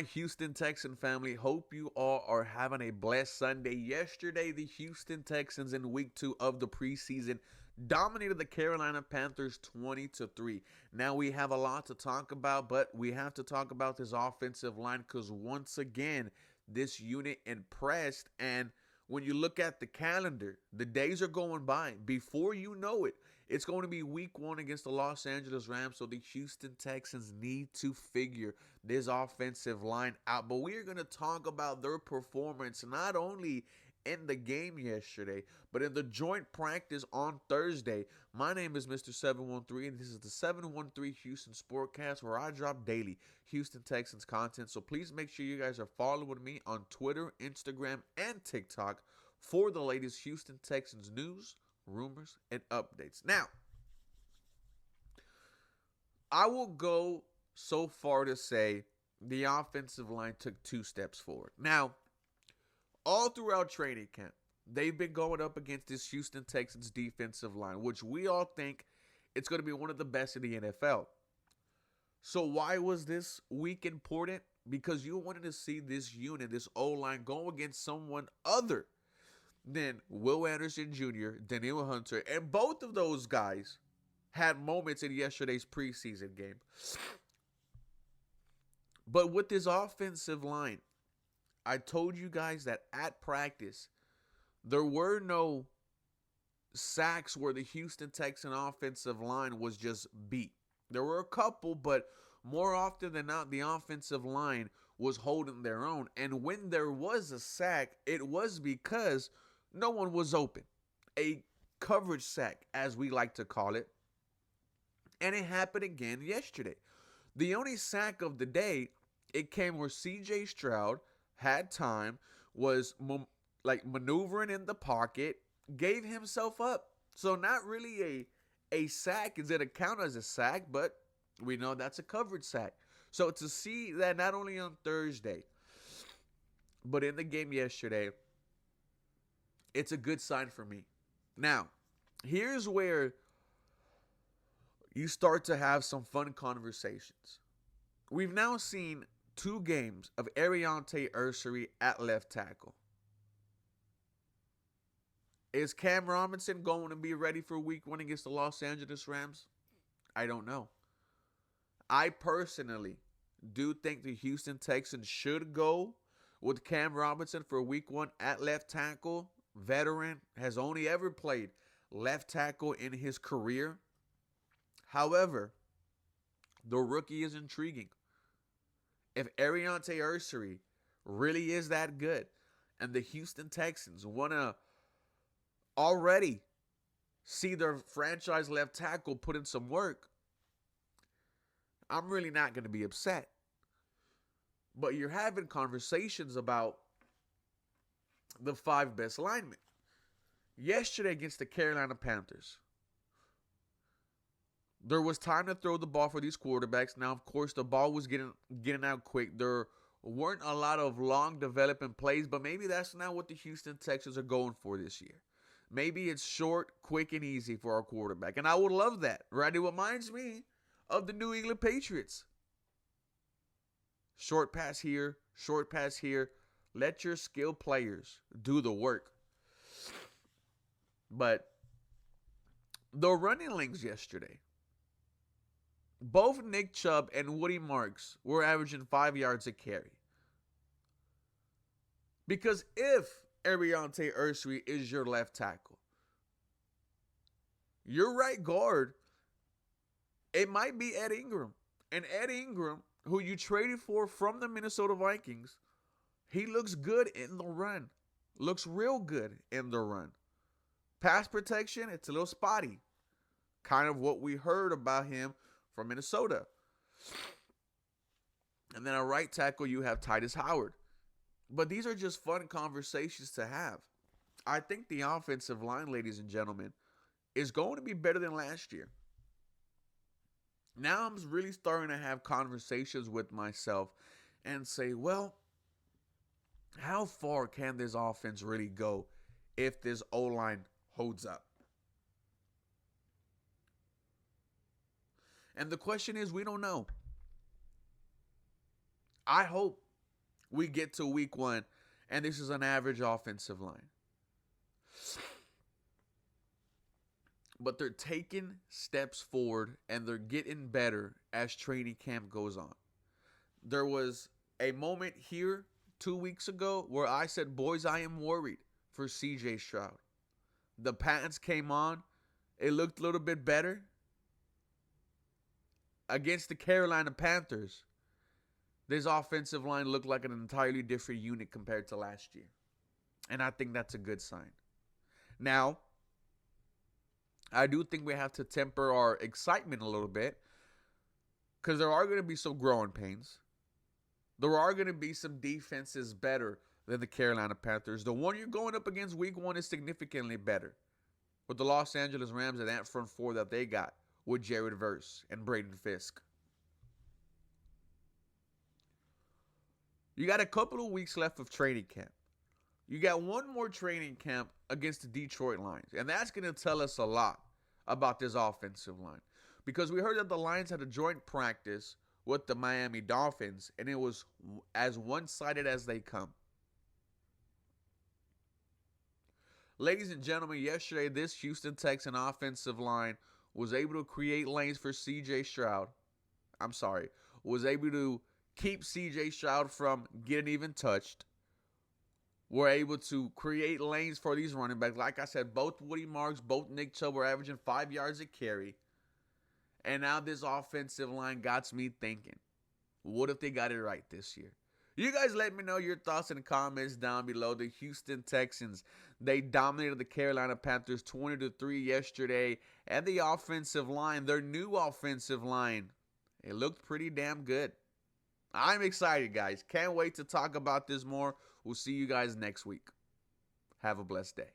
Houston Texan family, hope you all are having a blessed Sunday. Yesterday, the Houston Texans in week 2 of the preseason dominated the Carolina Panthers 20-3. Now we have a lot to talk about, but we have to talk about this offensive line because once again, this unit impressed. And when you look at the calendar, the days are going by. Before you know it, it's going to be week 1 against the Los Angeles Rams. So the Houston Texans need to figure this offensive line out. But we are going to talk about their performance not only in the game yesterday, but in the joint practice on Thursday. My name is Mr. 713, and this is the 713 Houston Sportcast, where I drop daily Houston Texans content. So please make sure you guys are following me on Twitter, Instagram, and TikTok for the latest Houston Texans news, rumors, and updates. Now, I will go so far to say the offensive line took 2 steps forward. Now, all throughout training camp, they've been going up against this Houston Texans defensive line, which we all think it's going to be one of the best in the NFL. So why was this week important? Because you wanted to see this unit, this O-line, go against someone other than Will Anderson Jr., Daniel Hunter, and both of those guys had moments in yesterday's preseason game. But with this offensive line, I told you guys that at practice, there were no sacks where the Houston Texan offensive line was just beat. There were a couple, but more often than not, the offensive line was holding their own. And when there was a sack, it was because no one was open. A coverage sack, as we like to call it. And it happened again yesterday. The only sack of the day, it came where C.J. Stroud had time, was maneuvering in the pocket, gave himself up. So not really a sack. Is it a count as a sack? But we know that's a coverage sack. So to see that not only on Thursday, but in the game yesterday, it's a good sign for me. Now, here's where you start to have some fun conversations. We've now seen 2 games of Ariante Ursery at left tackle. Is Cam Robinson going to be ready for week 1 against the Los Angeles Rams? I don't know. I personally do think the Houston Texans should go with Cam Robinson for week 1 at left tackle. Veteran, has only ever played left tackle in his career. However, the rookie is intriguing. If Ariante Ursery really is that good, and the Houston Texans want to already see their franchise left tackle put in some work, I'm really not going to be upset. But you're having conversations about the 5 best linemen. Yesterday against the Carolina Panthers, there was time to throw the ball for these quarterbacks. Now, of course, the ball was getting out quick. There weren't a lot of long developing plays, but maybe that's not what the Houston Texans are going for this year. Maybe it's short, quick, and easy for our quarterback. And I would love that, right? It reminds me of the New England Patriots. Short pass here, short pass here. Let your skilled players do the work. But the running links yesterday, both Nick Chubb and Woody Marks were averaging 5 yards a carry. Because if Ariante Ursery is your left tackle, your right guard, it might be Ed Ingram. And Ed Ingram, who you traded for from the Minnesota Vikings, he looks good in the run. Looks real good in the run. Pass protection, it's a little spotty. Kind of what we heard about him from Minnesota. And then at right tackle, you have Titus Howard. But these are just fun conversations to have. I think the offensive line, ladies and gentlemen, is going to be better than last year. Now I'm really starting to have conversations with myself and say, well, how far can this offense really go if this O-line holds up? And the question is, we don't know. I hope We get to week 1, and this is an average offensive line. But they're taking steps forward, and they're getting better as training camp goes on. There was a moment here 2 weeks ago where I said, boys, I am worried for CJ Stroud. The Pats came on. It looked a little bit better against the Carolina Panthers. This offensive line looked like an entirely different unit compared to last year. And I think that's a good sign. Now, I do think we have to temper our excitement a little bit, because there are going to be some growing pains. There are going to be some defenses better than the Carolina Panthers. The one you're going up against week 1 is significantly better, with the Los Angeles Rams and that front four that they got with Jared Verse and Braden Fisk. You got a couple of weeks left of training camp. You got one more training camp against the Detroit Lions, and that's going to tell us a lot about this offensive line, because we heard that the Lions had a joint practice with the Miami Dolphins, and it was as one-sided as they come. Ladies and gentlemen, yesterday this Houston Texan offensive line was able to create lanes for CJ Stroud. Was able to keep CJ Stroud from getting even touched. We're able to create lanes for these running backs. Like I said, both Woody Marks, both Nick Chubb were averaging 5 yards a carry. And now this offensive line got me thinking, what if they got it right this year? You guys let me know your thoughts in the comments down below. The Houston Texans, they dominated the Carolina Panthers 20-3 yesterday. And the offensive line, their new offensive line, it looked pretty damn good. I'm excited, guys. Can't wait to talk about this more. We'll see you guys next week. Have a blessed day.